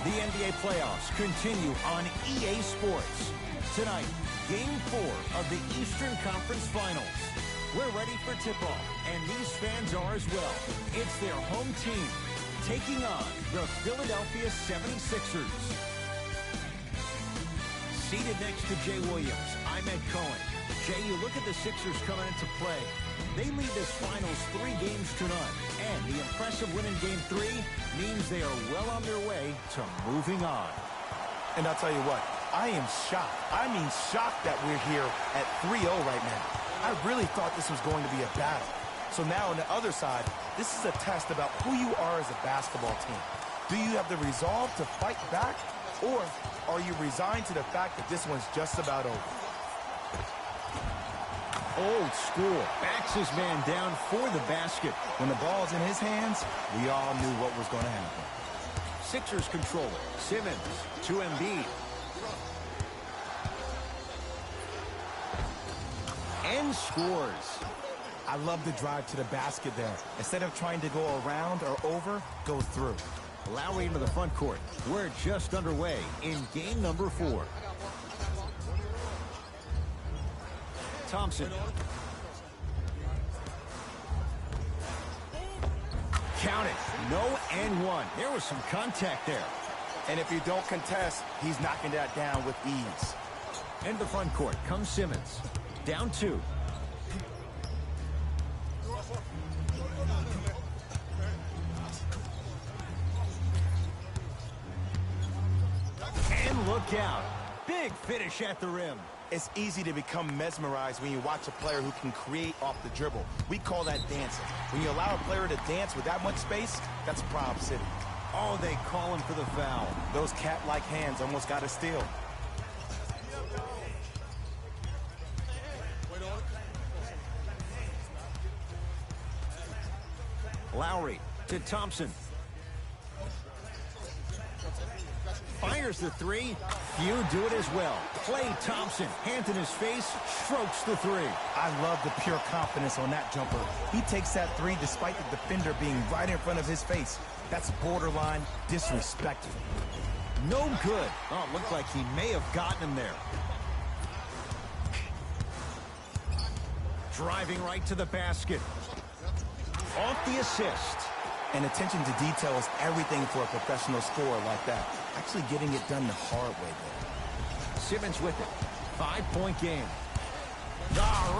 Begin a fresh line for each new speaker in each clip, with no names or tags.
The NBA playoffs continue on EA Sports. Tonight, Game 4 of the Eastern Conference Finals. We're ready for tip-off, and these fans are as well. It's their home team taking on the Philadelphia 76ers. Seated next to Jay Williams, I'm Ed Cohen. Jay, you look at the Sixers coming into play. They lead this finals 3 games to none, and the impressive win in Game 3 means they are well on their way to moving on.
And I'll tell you what, I am shocked. I mean shocked that we're here at 3-0 right now. I really thought this was going to be a battle. So now on the other side, this is a test about who you are as a basketball team. Do you have the resolve to fight back, or are you resigned to the fact that this one's just about over?
Old school. Backs his man down for the basket.
When the ball's in his hands, we all knew what was going to happen.
Sixers control it. Simmons to Embiid. And scores.
I love the drive to the basket there. Instead of trying to go around or over, go through.
Lowry into the front court. We're just underway in game number 4. Thompson. Count it. No and one. There was some contact there.
And if you don't contest, he's knocking that down with ease.
Into the front court comes Simmons. Down 2. And look out. Big finish at the rim.
It's easy to become mesmerized when you watch a player who can create off the dribble. We call that dancing. When you allow a player to dance with that much space, that's Prob City.
Oh, they call him for the foul.
Those cat-like hands almost got a steal.
Lowry to Thompson. Fires the 3. Few do it as well. Klay Thompson, hand in his face, strokes the 3.
I love the pure confidence on that jumper. He takes that 3 despite the defender being right in front of his face. That's borderline disrespectful.
No good. Oh, it looked like he may have gotten him there. Driving right to the basket. Off the assist.
And attention to detail is everything for a professional scorer like that. Actually getting it done the hard way there.
Simmons with it. 5-point game.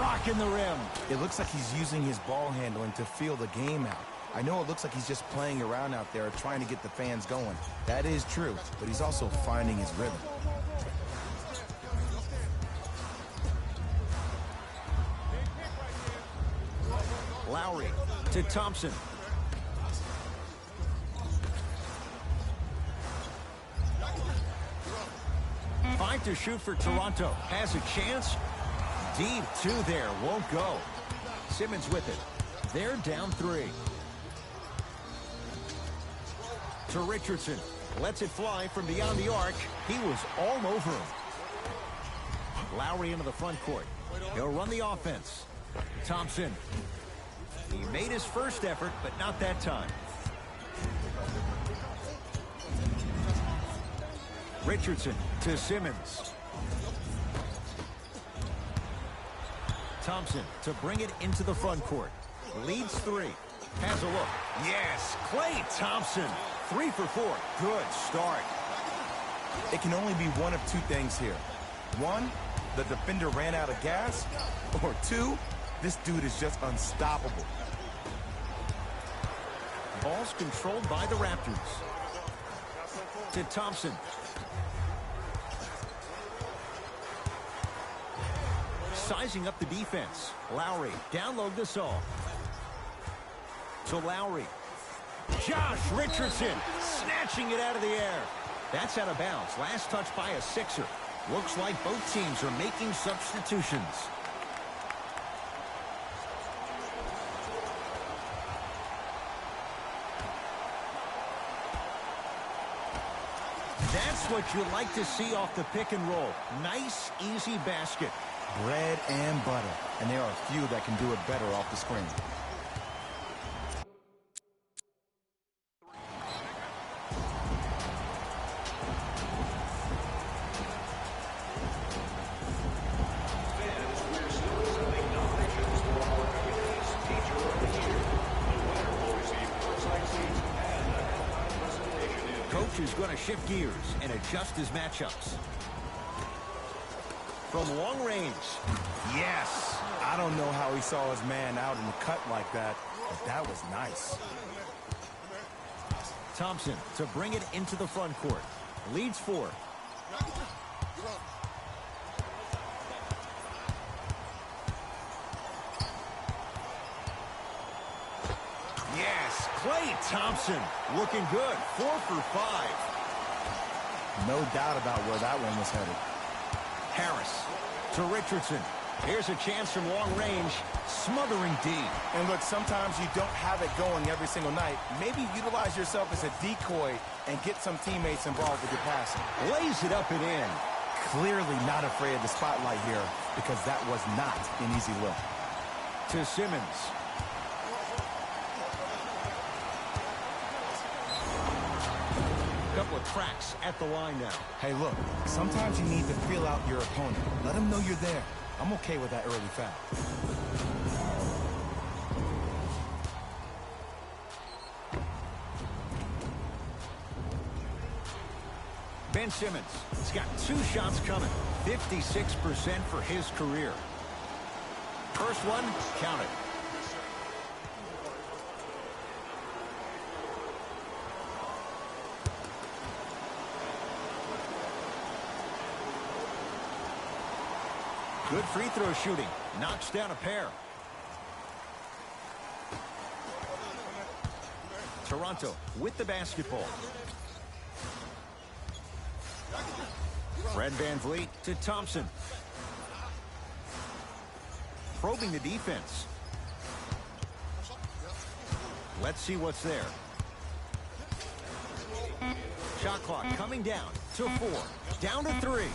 Rocking the rim.
It looks like he's using his ball handling to feel the game out. I know it looks like he's just playing around out there trying to get the fans going. That is true, but he's also finding his rhythm.
Lowry to Thompson. 5 to shoot for Toronto. Has a chance. Deep 2 there. Won't go. Simmons with it. They're down 3. To Richardson. Lets it fly from beyond the arc. He was all over him. Lowry into the front court. He'll run the offense. Thompson. He made his first effort, but not that time. Richardson to Simmons. Thompson to bring it into the front court. Leads 3. Has a look. Yes, Klay Thompson. 3 for 4. Good start.
It can only be one of 2 things here. 1, the defender ran out of gas. Or 2, this dude is just unstoppable.
Ball's controlled by the Raptors. To Thompson. Sizing up the defense. Lowry, download this all. To Lowry. Josh Richardson, snatching it out of the air. That's out of bounds. Last touch by a Sixer. Looks like both teams are making substitutions. That's what you like to see off the pick and roll. Nice, easy basket.
Bread and butter. And there are a few that can do it better off the screen.
going to shift gears and adjust his matchups. From long range.
Yes. I don't know how he saw his man out in the cut like that, but that was nice.
Thompson to bring it into the front court. Leads 4. Yes, Klay Thompson looking good. 4 for 5.
No doubt about where that one was headed.
Harris to Richardson. Here's a chance from long range. Smothering D.
And look, sometimes you don't have it going every single night. Maybe utilize yourself as a decoy and get some teammates involved with your passing.
Lays it up and in.
Clearly not afraid of the spotlight here because that was not an easy look.
To Simmons. Couple of cracks at the line now.
Hey, look, sometimes you need to feel out your opponent. Let them know you're there. I'm okay with that early foul.
Ben Simmons has got 2 shots coming. 56% for his career. First one, counted. Good free throw shooting. Knocks down a pair. Toronto with the basketball. Fred VanVleet to Thompson. Probing the defense. Let's see what's there. Shot clock coming down to 4. Down to 3.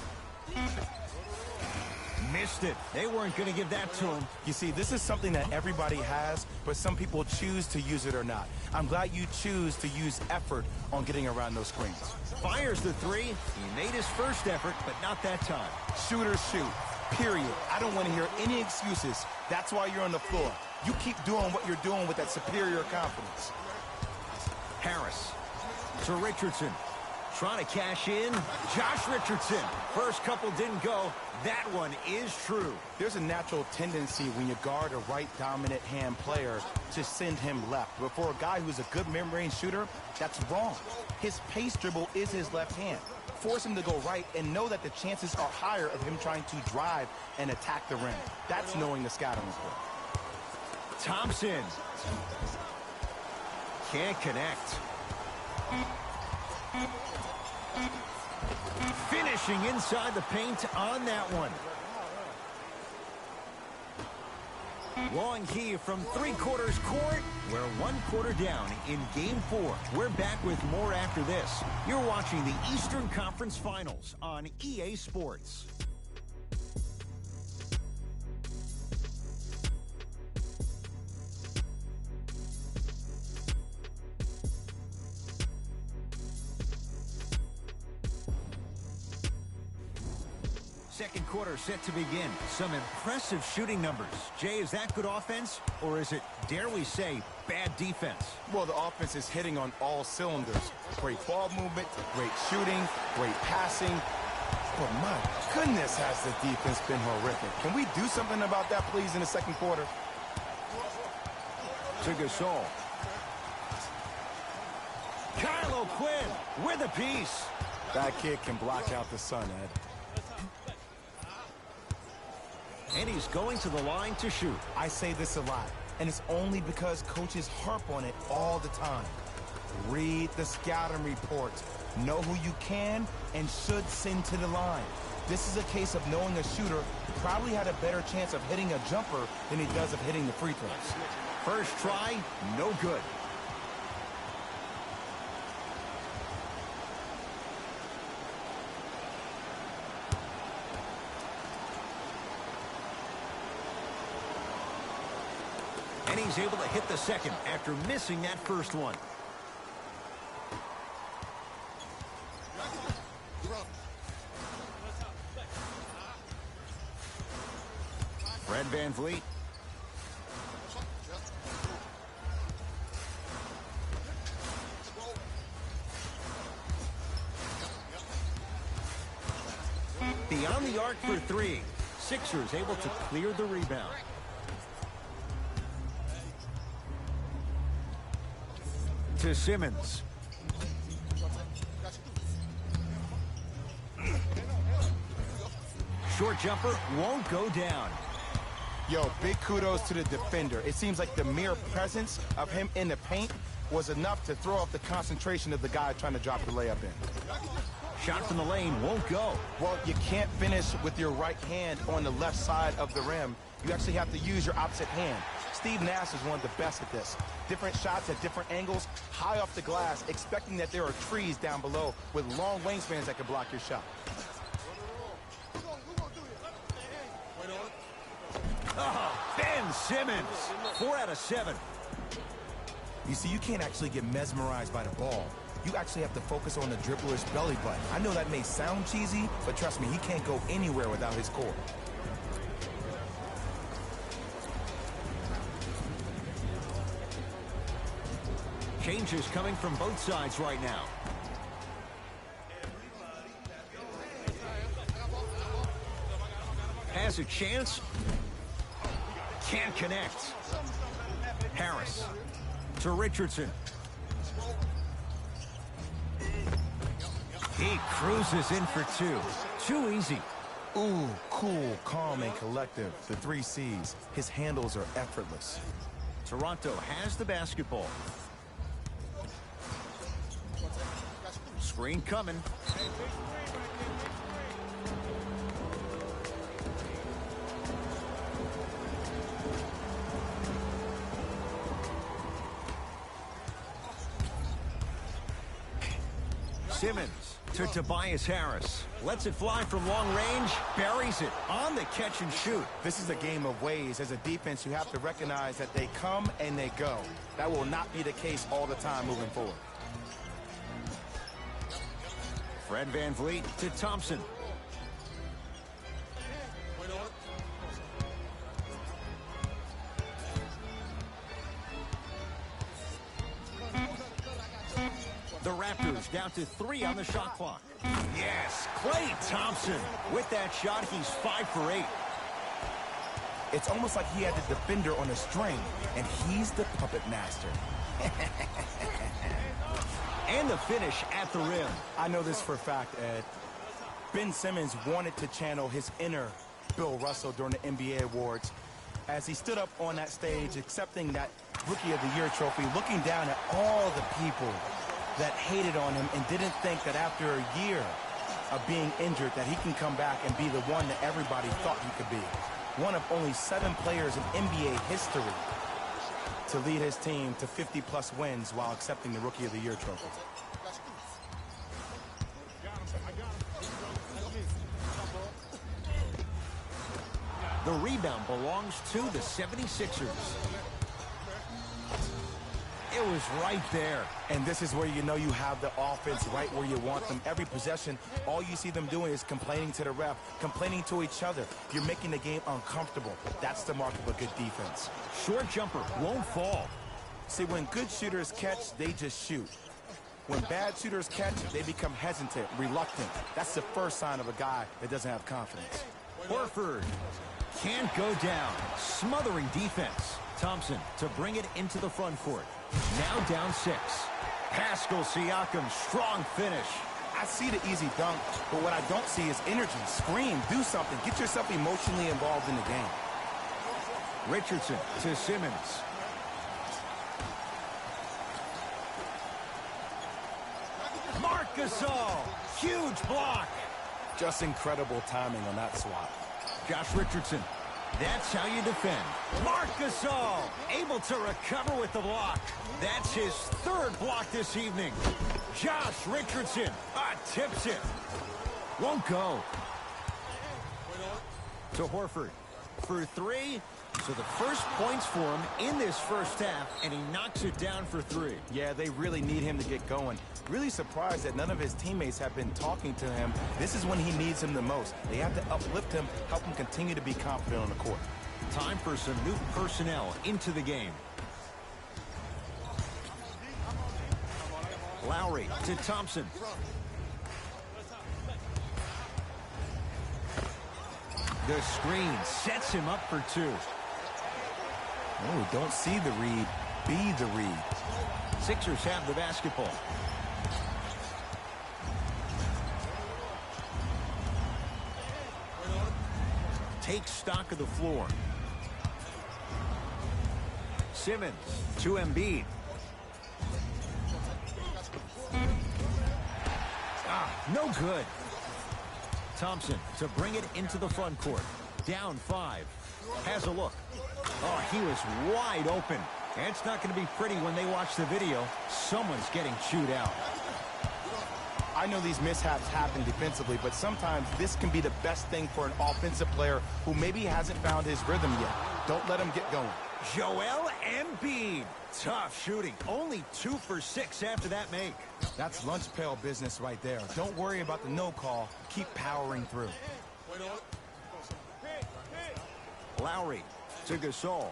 Missed it. They weren't going to give that to him.
You see, this is something that everybody has, but some people choose to use it or not. I'm glad you choose to use effort on getting around those screens.
Fires the 3. He made his first effort, but not that time.
Shooters shoot, period. I don't want to hear any excuses. That's why you're on the floor. You keep doing what you're doing with that superior confidence.
Harris to Richardson. Trying to cash in. Josh Richardson. First couple didn't go. That one is true.
There's a natural tendency when you guard a right dominant hand player to send him left. But for a guy who's a good mid-range shooter, that's wrong. His pace dribble is his left hand. Force him to go right and know that the chances are higher of him trying to drive and attack the rim. That's knowing the scouting report.
Thompson. Can't connect. Finishing inside the paint on that one. Long key from 3/4 court. We're 1 quarter down in Game 4. We're back with more after this. You're watching the Eastern Conference Finals on EA Sports. Second quarter set to begin. Some impressive shooting numbers. Jay, is that good offense, or is it, dare we say, bad defense?
Well, the offense is hitting on all cylinders. Great ball movement, great shooting, great passing. But my goodness, has the defense been horrific. Can we do something about that, please, in the second quarter?
To Gasol. Kyle O'Quinn with a piece.
That kid can block out the sun, Ed.
And he's going to the line to shoot.
I say this a lot, and it's only because coaches harp on it all the time. Read the scouting report. Know who you can and should send to the line. This is a case of knowing a shooter probably had a better chance of hitting a jumper than he does of hitting the free throws.
First try, no good. And he's able to hit the second after missing that first one. Fred VanVleet. Beyond the arc for three. Sixers able to clear the rebound. To Simmons. Short jumper won't go down.
Yo, big kudos to the defender. It seems like the mere presence of him in the paint was enough to throw off the concentration of the guy trying to drop the layup in.
Shot from the lane won't go.
Well, you can't finish with your right hand on the left side of the rim. You actually have to use your opposite hand. Steve Nash is one of the best at this. Different shots at different angles, high off the glass, expecting that there are trees down below with long wingspans that can block your shot.
Oh, Ben Simmons, 4 out of 7.
You see, you can't actually get mesmerized by the ball. You actually have to focus on the dribbler's belly button. I know that may sound cheesy, but trust me, he can't go anywhere without his core.
Changes coming from both sides right now. Has a chance. Can't connect. Harris to Richardson. He cruises in for two. Too easy.
Ooh, cool, calm, and collective. The 3 C's. His handles are effortless.
Toronto has the basketball. Screen coming. Simmons to Tobias Harris. Lets it fly from long range. Buries it on the catch and shoot.
This is a game of ways. As a defense, you have to recognize that they come and they go. That will not be the case all the time moving forward.
Fred VanVleet to Thompson. The Raptors down to 3 on the shot clock. Yes, Klay Thompson. With that shot, he's 5 for 8.
It's almost like he had the defender on a string, and he's the puppet master.
And the finish at the rim.
I know this for a fact, Ed. Ben Simmons wanted to channel his inner Bill Russell during the NBA Awards as he stood up on that stage accepting that Rookie of the Year trophy, looking down at all the people that hated on him and didn't think that after a year of being injured that he can come back and be the one that everybody thought he could be. One of only 7 players in NBA history to lead his team to 50-plus wins while accepting the Rookie of the Year trophy.
The rebound belongs to the 76ers. It was right there.
And this is where you know you have the offense right where you want them. Every possession, all you see them doing is complaining to the ref, complaining to each other. You're making the game uncomfortable. That's the mark of a good defense.
Short jumper won't fall.
See, when good shooters catch, they just shoot. When bad shooters catch, they become hesitant, reluctant. That's the first sign of a guy that doesn't have confidence.
Horford can't go down. Smothering defense. Thompson to bring it into the front court. Now down 6. Pascal Siakam, strong finish.
I see the easy dunk, but what I don't see is energy. Scream, do something. Get yourself emotionally involved in the game.
Richardson to Simmons. Marc Gasol, huge block.
Just incredible timing on that swat.
Josh Richardson. That's how you defend. Marc Gasol able to recover with the block. That's his 3rd block this evening. Josh Richardson tips it. Won't go. To Horford for 3. So the first points for him in this first half, and he knocks it down for 3.
Yeah, they really need him to get going. Really surprised that none of his teammates have been talking to him. This is when he needs him the most. They have to uplift him, help him continue to be confident on the court.
Time for some new personnel into the game. Lowry to Thompson. The screen sets him up for two.
Oh, don't see the read, be the read.
Sixers have the basketball. Take stock of the floor. Simmons to Embiid. No good. Thompson to bring it into the front court. Down 5. Has a look. Oh, he was wide open. And it's not going to be pretty when they watch the video. Someone's getting chewed out.
I know these mishaps happen defensively, but sometimes this can be the best thing for an offensive player who maybe hasn't found his rhythm yet. Don't let him get going.
Joel Embiid. Tough shooting. Only 2 for 6 after that make.
That's lunch pail business right there. Don't worry about the no call. Keep powering through.
Lowry to Gasol.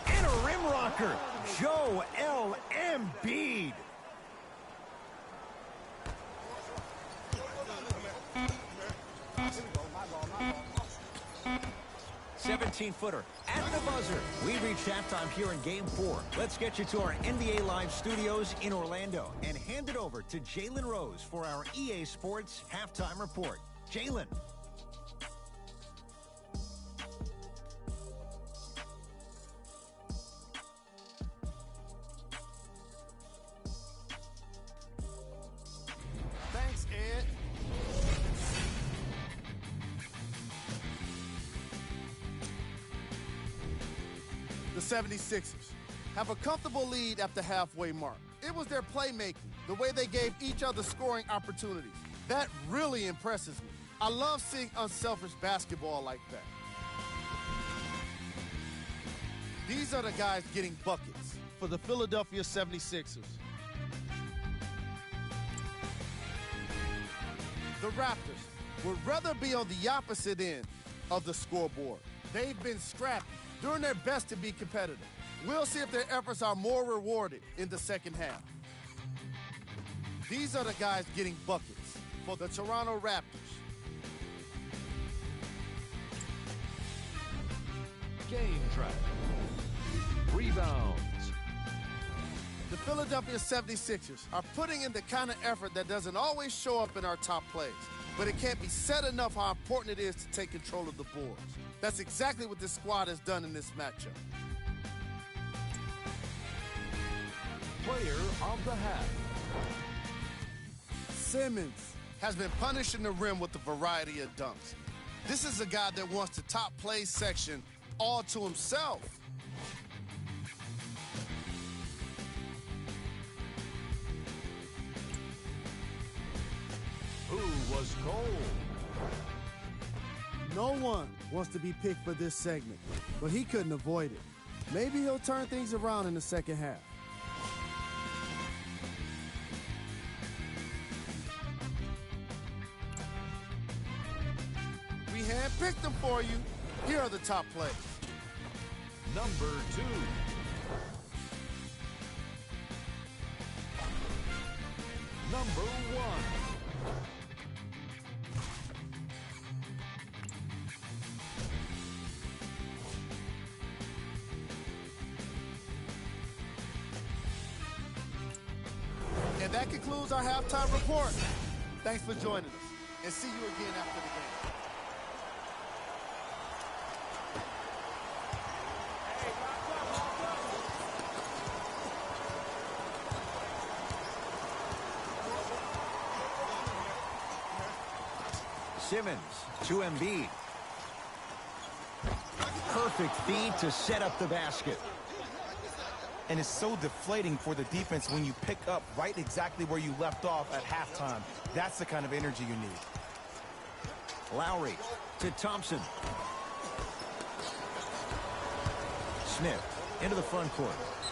And a rim rocker. Joel Embiid. 17-footer at the buzzer. We reached halftime here in Game 4. Let's get you to our NBA Live studios in Orlando and hand it over to Jalen Rose for our EA Sports halftime report. Jalen.
Thanks, Ed. The 76ers have a comfortable lead at the halfway mark. It was their playmaking, the way they gave each other scoring opportunities. That really impresses me. I love seeing unselfish basketball like that. These are the guys getting buckets for the Philadelphia 76ers. The Raptors would rather be on the opposite end of the scoreboard. They've been scrappy, doing their best to be competitive. We'll see if their efforts are more rewarded in the second half. These are the guys getting buckets for the Toronto Raptors.
Game track. Rebounds.
The Philadelphia 76ers are putting in the kind of effort that doesn't always show up in our top plays, but it can't be said enough how important it is to take control of the boards. That's exactly what this squad has done in this matchup.
Player of the half.
Simmons has been punishing the rim with a variety of dunks. This is a guy that wants the top play section all to himself.
Who was cold?
No one wants to be picked for this segment, but he couldn't avoid it. Maybe he'll turn things around in the second half. We handpicked them for you. Here are the top plays.
Number 2. Number 1.
And that concludes our halftime report. Thanks for joining us, and see you again after the game.
Simmons to Embiid. Perfect feed to set up the basket.
And it's so deflating for the defense when you pick up right exactly where you left off at halftime. That's the kind of energy you need.
Lowry to Thompson. Smith into the front court.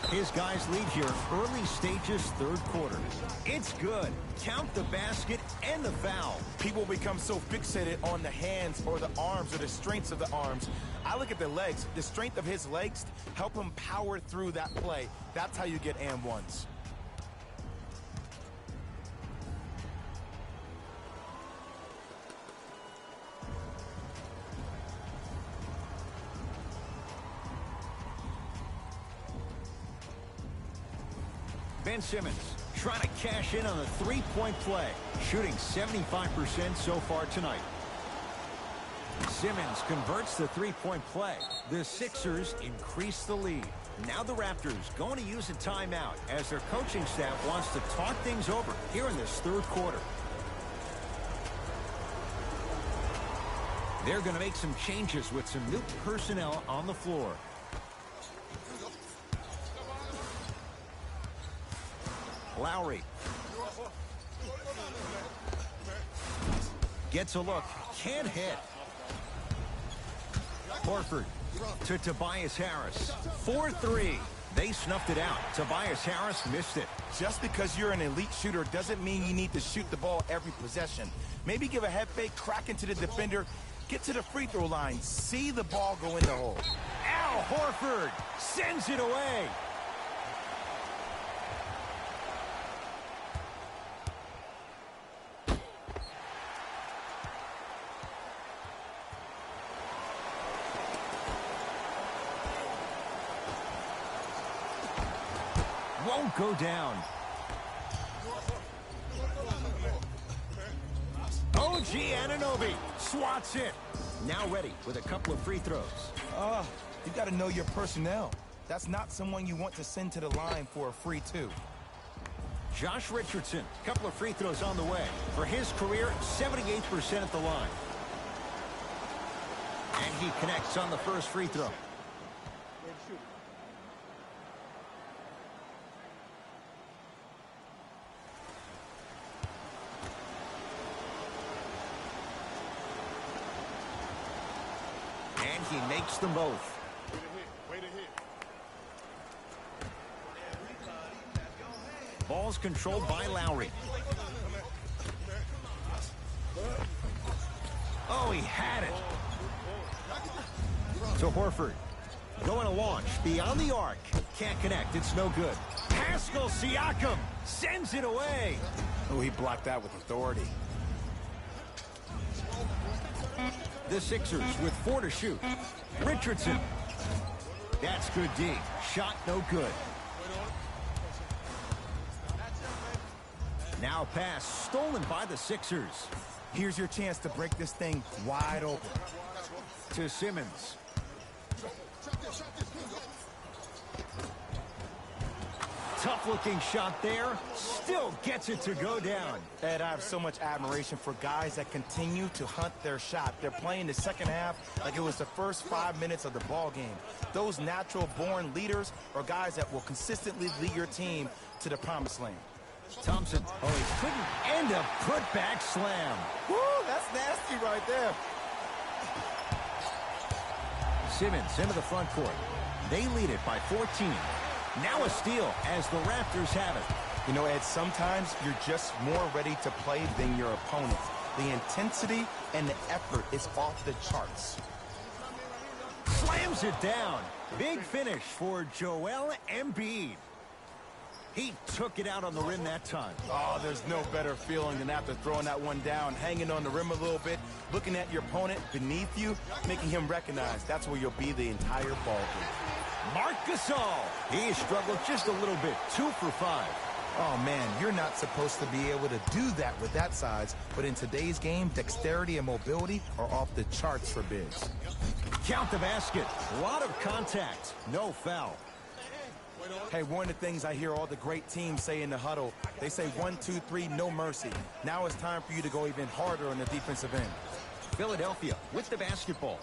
His guys lead here early stages, third quarter. It's good. Count the basket and the foul.
People become so fixated on the hands or the arms or the strengths of the arms. I look at the legs. The strength of his legs help him power through that play. That's how you get and ones.
Ben Simmons trying to cash in on the three-point play, shooting 75% so far tonight. Simmons converts the three-point play. The Sixers increase the lead. Now the Raptors going to use a timeout as their coaching staff wants to talk things over here in this third quarter. They're going to make some changes with some new personnel on the floor. Lowry gets a look, can't hit. Horford to Tobias Harris. 4-3. They snuffed it out. Tobias Harris missed it.
Just because you're an elite shooter doesn't mean you need to shoot the ball every possession. Maybe give a head fake, crack into the defender, get to the free throw line, see the ball go in the hole.
Al Horford sends it away. Won't go down. OG Anunoby swats it. Now ready with a couple of free throws.
You got to know your personnel. That's not someone you want to send to the line for a free two.
Josh Richardson, a couple of free throws on the way. For his career, 78% at the line. And he connects on the first free throw. And he makes them both. Ball's controlled by Lowry. Oh, he had it. To Horford. Going to launch beyond the arc. Can't connect. It's no good. Pascal Siakam sends it away.
Oh, he blocked that with authority.
The Sixers with 4 to shoot. Richardson. That's good D. Shot no good. Now pass stolen by the Sixers.
Here's your chance to break this thing wide open.
To Simmons. Tough-looking shot there. Still gets it to go down.
Ed, I have so much admiration for guys that continue to hunt their shot. They're playing the second half like it was the first 5 minutes of the ball game. Those natural-born leaders are guys that will consistently lead your team to the promised land.
Thompson. Oh, he couldn't end a put-back slam.
Woo, that's nasty right there.
Simmons into the front court. They lead it by 14. Now a steal as the Raptors have it.
You know, Ed, sometimes you're just more ready to play than your opponent. The intensity and the effort is off the charts.
Slams it down. Big finish for Joel Embiid. He took it out on the rim that time.
Oh, there's no better feeling than after throwing that one down, hanging on the rim a little bit, looking at your opponent beneath you, making him recognize that's where you'll be the entire ball game.
Marc Gasol. He struggled just a little bit. 2 for 5.
Oh, man, you're not supposed to be able to do that with that size, but in today's game, dexterity and mobility are off the charts for bigs.
Count the basket. A lot of contact. No foul.
Hey, one of the things I hear all the great teams say in the huddle, they say 1, 2, 3, no mercy. Now it's time for you to go even harder on the defensive end.
Philadelphia with the basketball.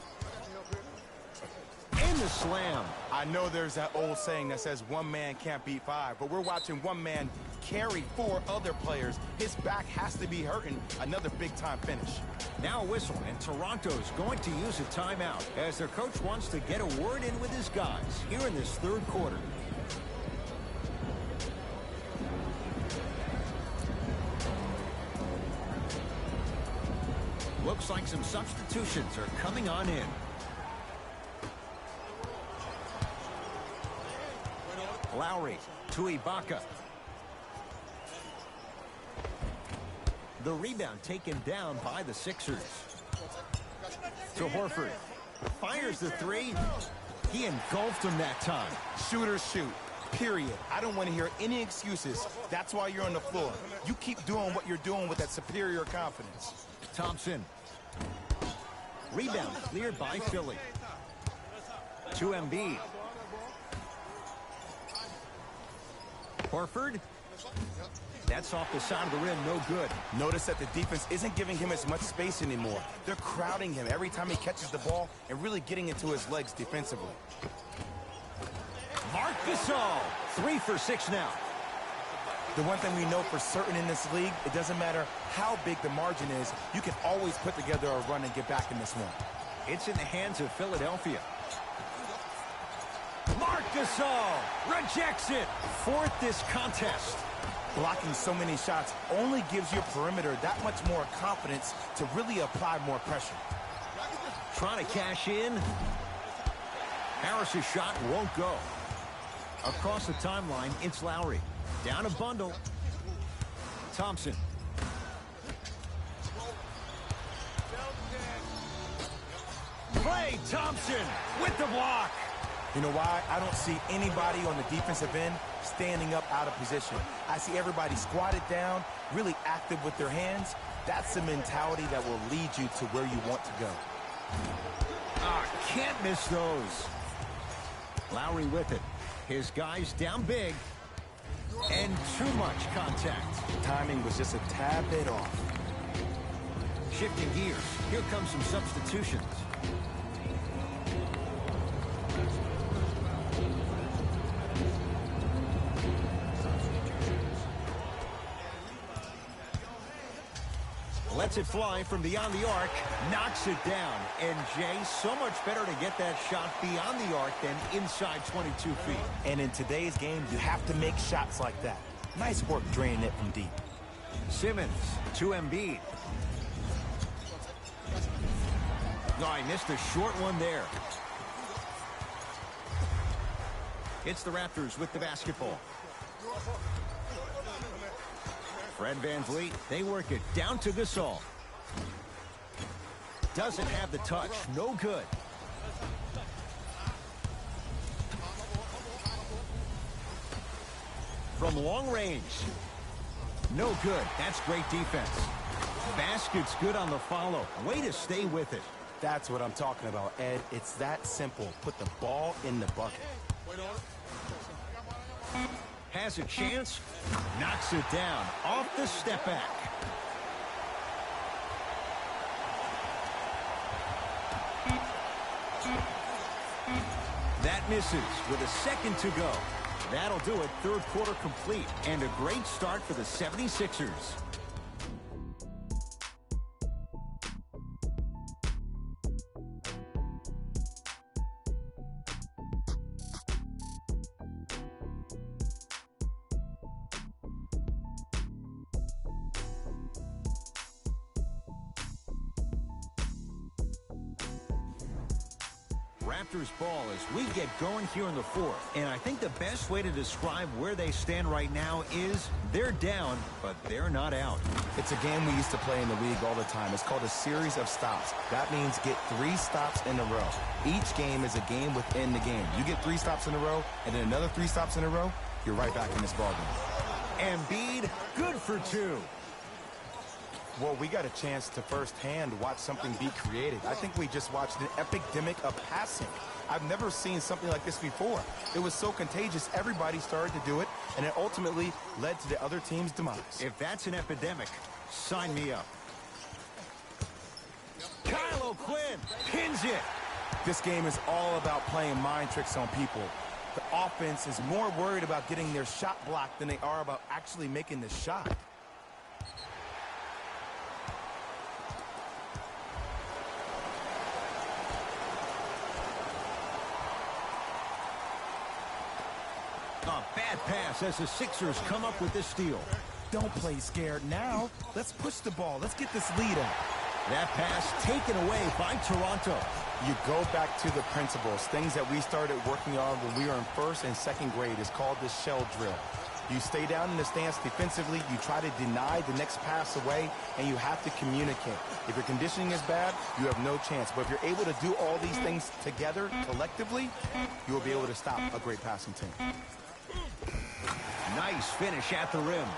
In the slam.
I know there's that old saying that says one man can't beat 5, but we're watching one man carry 4 other players. His back has to be hurting. Another big-time finish.
Now a whistle, and Toronto's going to use a timeout as their coach wants to get a word in with his guys here in this third quarter. Looks like some substitutions are coming on in. Lowry to Ibaka. The rebound taken down by the Sixers. To Horford. Fires the 3. He engulfed him that time.
Shooters shoot. period. I don't want to hear any excuses. That's why you're on the floor. You keep doing what you're doing with that superior confidence.
Thompson. Rebound cleared by Philly. To Embiid. Horford. That's off the side of the rim, no good.
Notice that the defense isn't giving him as much space anymore. They're crowding him every time he catches the ball and really getting into his legs defensively.
Marc Gasol, 3 for 6 now.
The one thing we know for certain in this league, it doesn't matter how big the margin is, you can always put together a run and get back in this one.
It's in the hands of Philadelphia. Marc Gasol rejects it. Fourth this contest.
Blocking so many shots only gives your perimeter that much more confidence to really apply more pressure.
Trying to cash in. Harris's shot won't go. Across the timeline, it's Lowry. Down a bundle. Thompson. Klay Thompson with the block.
You know why? I don't see anybody on the defensive end standing up out of position. I see everybody squatted down, really active with their hands. That's the mentality that will lead you to where you want to go.
Can't miss those. Lowry with it. His guys down big. And too much contact.
Timing was just a tad bit off.
Shifting gears. Here comes some substitutions. Lets it fly from beyond the arc, knocks it down. And Jay, so much better to get that shot beyond the arc than inside 22 feet.
And in today's game, you have to make shots like that. Nice work draining it from deep.
Simmons to Embiid. No, I missed a short one there. It's the Raptors with the basketball. Fred VanVleet, they work it down to Gasol. Doesn't have the touch, no good. From long range, no good. That's great defense. Basket's good on the follow. Way to stay with it.
That's what I'm talking about, Ed. It's that simple. Put the ball in the bucket.
Has a chance, knocks it down off the step back. That misses with a second to go. That'll do it. Third quarter complete and a great start for the 76ers. Raptors ball as we get going here in the fourth. And I think the best way to describe where they stand right now is they're down, but they're not out.
It's a game we used to play in the league all the time. It's called a series of stops. That means get 3 stops in a row. Each game is a game within the game. You get 3 stops in a row, and then another 3 stops in a row, you're right back in this ballgame.
Embiid, good for 2.
Well, we got a chance to firsthand watch something be created. I think we just watched an epidemic of passing. I've never seen something like this before. It was so contagious, everybody started to do it, and it ultimately led to the other team's demise.
If that's an epidemic, sign me up. Kyle O'Quinn pins it.
This game is all about playing mind tricks on people. The offense is more worried about getting their shot blocked than they are about actually making the shot.
A bad pass as the Sixers come up with this steal.
Don't play scared now. Let's push the ball. Let's get this lead up.
That pass taken away by Toronto.
You go back to the principles, things that we started working on when we were in first and second grade. Is called the shell drill. You stay down in the stance defensively, you try to deny the next pass away, and you have to communicate. If your conditioning is bad, you have no chance. But if you're able to do all these things together, collectively, you will be able to stop a great passing team.
Nice finish at the rim.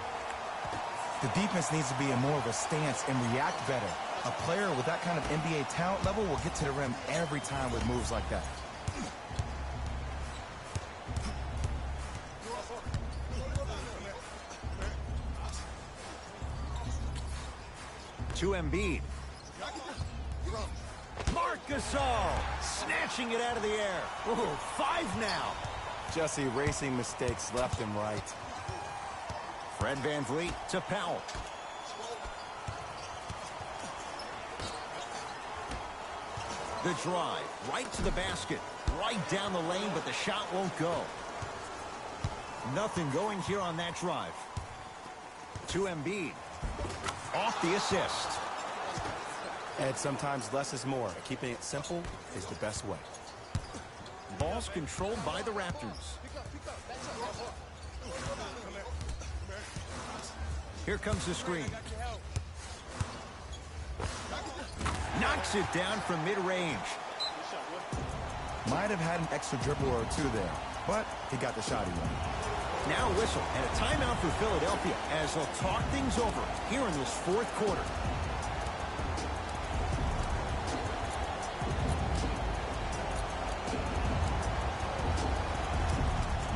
The defense needs to be in more of a stance and react better. A player with that kind of NBA talent level will get to the rim every time with moves like that.
To Embiid. Marc Gasol snatching it out of the air. Ooh, 5 now.
Just erasing mistakes left and right.
Fred VanVleet to Powell. The drive, right to the basket, right down the lane, but the shot won't go. Nothing going here on that drive. To Embiid. Off the assist.
And sometimes less is more. Keeping it simple is the best way.
Ball's controlled by the Raptors. Here comes the screen. Knocks it down from mid-range.
Might have had an extra dribble or two there, but he got the shot he wanted.
Now a whistle and a timeout for Philadelphia as they'll talk things over here in this 4th quarter.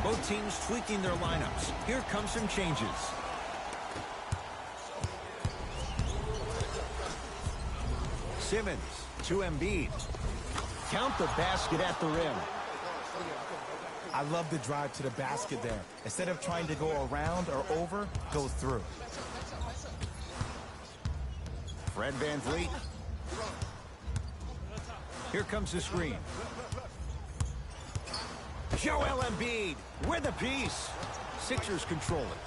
Both teams tweaking their lineups. Here come some changes. Simmons to Embiid. Count the basket at the rim.
I love the drive to the basket there. Instead of trying to go around or over, go through.
Fred VanVleet. Here comes the screen. Joel Embiid with a piece. Sixers control it.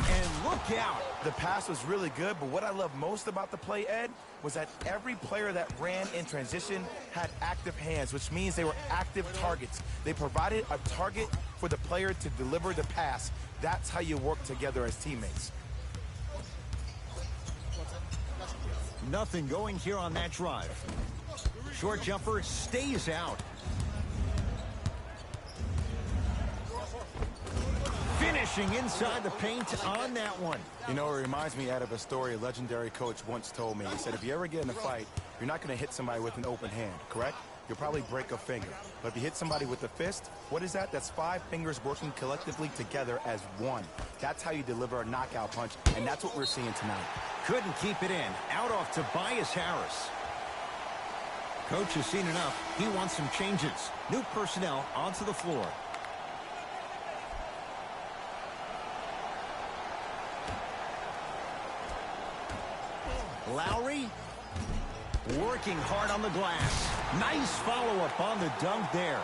And look out.
The pass was really good, but what I love most about the play, Ed, was that every player that ran in transition had active hands, which means they were active targets. They provided a target for the player to deliver the pass. That's how you work together as teammates.
Nothing going here on that drive. Short jumper stays out. Finishing inside the paint on that one.
You know, it reminds me out of a story a legendary coach once told me. He said, if you ever get in a fight, you're not going to hit somebody with an open hand, correct? You'll probably break a finger. But if you hit somebody with a fist, what is that? That's 5 fingers working collectively together as one. That's how you deliver a knockout punch, and that's what we're seeing tonight.
Couldn't keep it in. Out off Tobias Harris. Coach has seen enough. He wants some changes. New personnel onto the floor. Lowry working hard on the glass. Nice follow-up on the dunk there.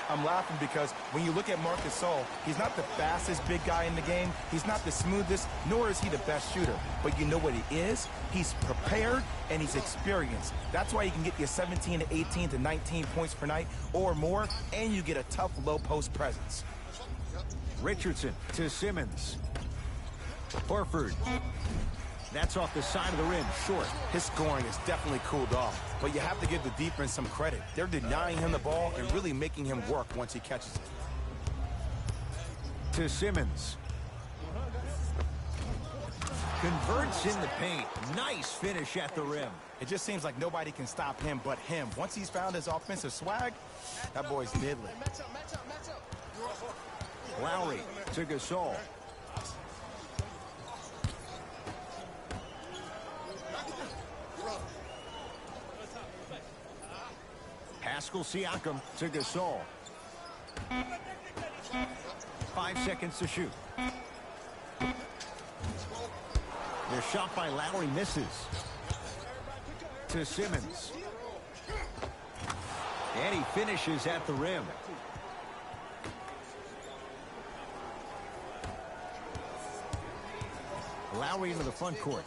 I'm laughing because when you look at Marc Gasol, he's not the fastest big guy in the game. He's not the smoothest, nor is he the best shooter. But you know what he is? He's prepared and he's experienced. That's why you can get you 17 to 18 to 19 points per night or more, and you get a tough low-post presence.
Richardson to Simmons. Horford. That's off the side of the rim, short.
His scoring is definitely cooled off, but you have to give the defense some credit. They're denying him the ball and really making him work once he catches it.
To Simmons. Converts in the paint. Nice finish at the rim.
It just seems like nobody can stop him but him. Once he's found his offensive swag, that boy's diddly.
Lowry to Gasol. Pascal Siakam to Gasol. 5 seconds to shoot. Their shot by Lowry misses. To Simmons. And he finishes at the rim. Lowry into the front court.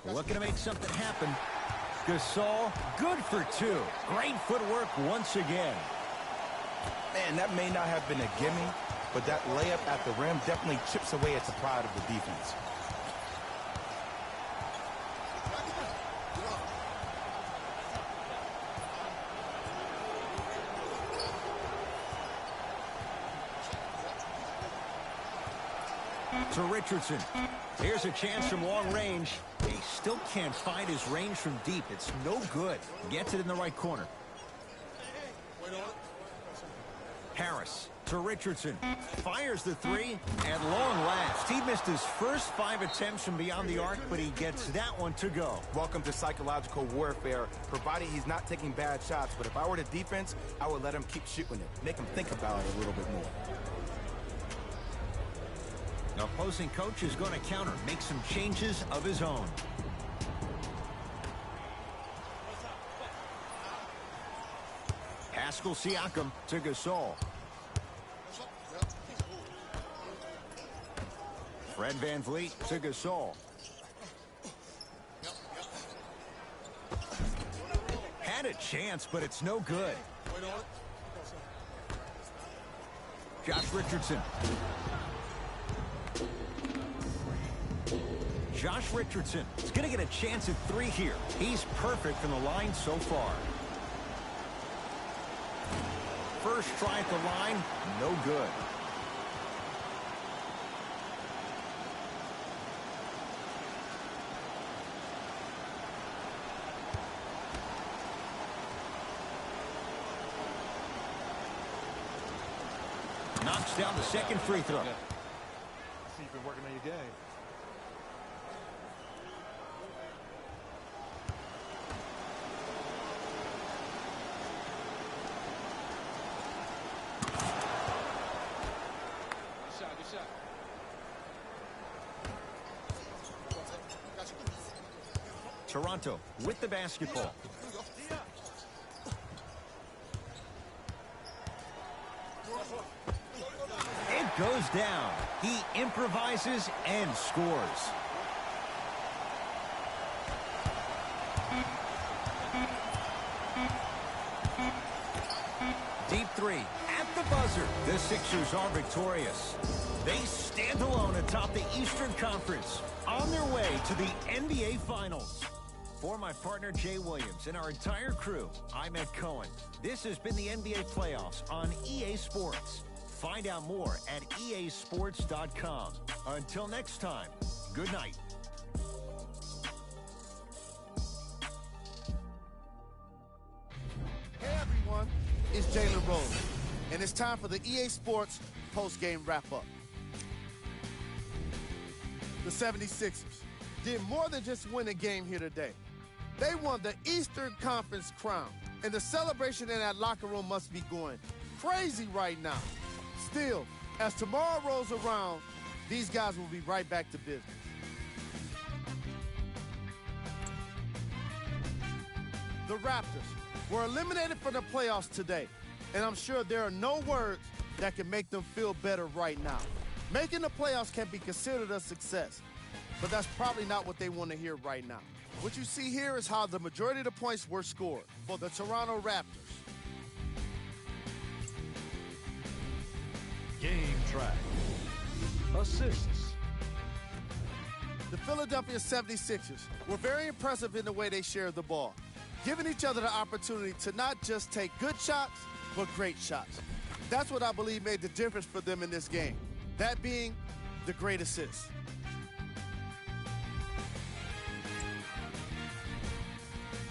Looking to make something happen. Gasol, good for 2. Great footwork once again.
Man, that may not have been a gimme, but that layup at the rim definitely chips away at the pride of the defense.
To Richardson. Here's a chance from long range. He still can't find his range from deep. It's no good. Gets it in the right corner. Harris to Richardson. Fires the three at long last. He missed his first 5 attempts from beyond the arc, but he gets that one to go.
Welcome to psychological warfare, providing he's not taking bad shots. But if I were the defense, I would let him keep shooting it. Make him think about it a little bit more.
The opposing coach is going to counter, make some changes of his own. Pascal Siakam to Gasol. Fred VanVleet to Gasol. Had a chance, but it's no good. Josh Richardson. Josh Richardson is going to get a chance at 3 here. He's perfect from the line so far. First try at the line, no good. Knocks down the second free throw.
See, you've been working on your game.
Toronto with the basketball. It goes down. He improvises and scores. Deep three at the buzzer. The Sixers are victorious. They stand alone atop the Eastern Conference on their way to the NBA Finals. For my partner, Jay Williams, and our entire crew, I'm Ed Cohen. This has been the NBA Playoffs on EA Sports. Find out more at easports.com. Until next time, good night.
Hey everyone, it's Jalen Rose, and it's time for the EA Sports post-game wrap-up. The 76ers did more than just win a game here today. They won the Eastern Conference crown, and the celebration in that locker room must be going crazy right now. Still, as tomorrow rolls around, these guys will be right back to business. The Raptors were eliminated from the playoffs today, and I'm sure there are no words that can make them feel better right now. Making the playoffs can be considered a success, but that's probably not what they want to hear right now. What you see here is how the majority of the points were scored for the Toronto Raptors.
Game track. Assists.
The Philadelphia 76ers were very impressive in the way they shared the ball, giving each other the opportunity to not just take good shots, but great shots. That's what I believe made the difference for them in this game, that being the great assists.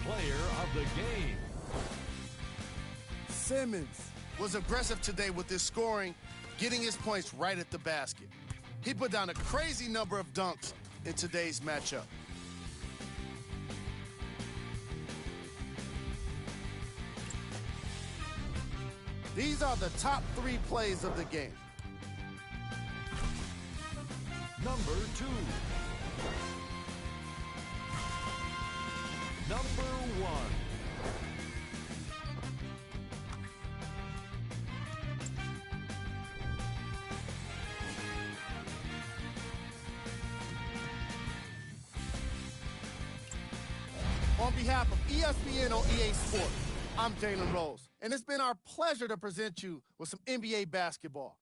Player of the game.
Simmons was aggressive today with his scoring, getting his points right at the basket. He put down a crazy number of dunks in today's matchup. These are the top 3 plays of the game.
Number 2. Number 1.
On behalf of ESPN on EA Sports, I'm Jalen Rose, and it's been our pleasure to present you with some NBA basketball.